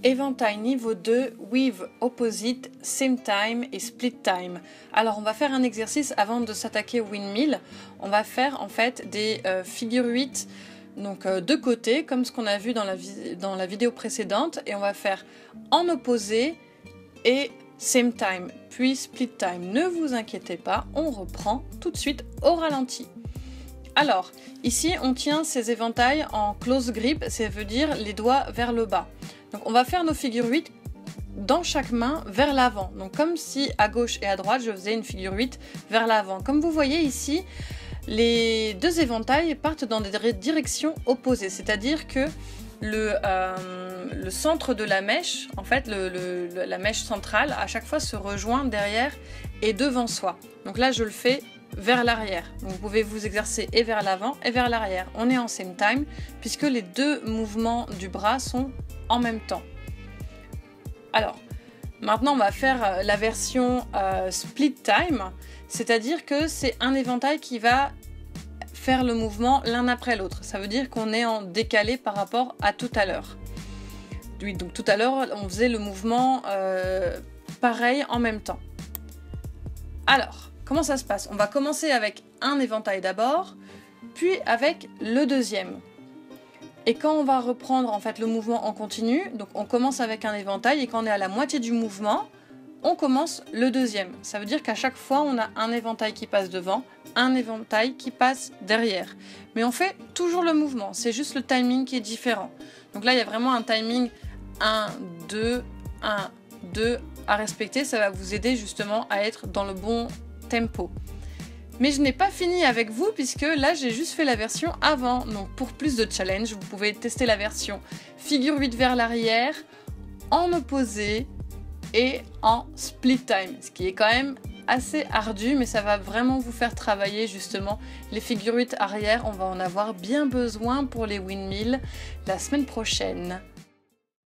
Éventail niveau 2, Weave Opposite, Same Time et Split Time. Alors on va faire un exercice avant de s'attaquer au windmill. On va faire en fait des figures 8 donc de côté comme ce qu'on a vu dans la vidéo précédente, et on va faire en opposé et Same Time puis Split Time. Ne vous inquiétez pas, on reprend tout de suite au ralenti. Alors ici on tient ces éventails en close grip, ça veut dire les doigts vers le bas. Donc on va faire nos figures 8 dans chaque main vers l'avant. Donc comme si à gauche et à droite je faisais une figure 8 vers l'avant. Comme vous voyez ici, les deux éventails partent dans des directions opposées. C'est-à-dire que le centre de la mèche, en fait la mèche centrale, à chaque fois se rejoint derrière et devant soi. Donc là je le fais vers l'arrière. Donc vous pouvez vous exercer et vers l'avant et vers l'arrière. On est en same time puisque les deux mouvements du bras sont en même temps. Alors, maintenant on va faire la version split time, c'est-à-dire que c'est un éventail qui va faire le mouvement l'un après l'autre. Ça veut dire qu'on est en décalé par rapport à tout à l'heure. Oui, donc tout à l'heure on faisait le mouvement pareil en même temps. Alors, comment ça se passe? On va commencer avec un éventail d'abord, puis avec le deuxième. Et quand on va reprendre en fait le mouvement en continu, donc on commence avec un éventail et quand on est à la moitié du mouvement, on commence le deuxième. Ça veut dire qu'à chaque fois on a un éventail qui passe devant, un éventail qui passe derrière. Mais on fait toujours le mouvement, c'est juste le timing qui est différent. Donc là il y a vraiment un timing 1, 2, 1, 2 à respecter, ça va vous aider justement à être dans le bon tempo. Mais je n'ai pas fini avec vous puisque là j'ai juste fait la version avant. Donc pour plus de challenge, vous pouvez tester la version figure 8 vers l'arrière, en opposé et en split time. Ce qui est quand même assez ardu, mais ça va vraiment vous faire travailler justement les figures 8 arrière. On va en avoir bien besoin pour les windmills la semaine prochaine.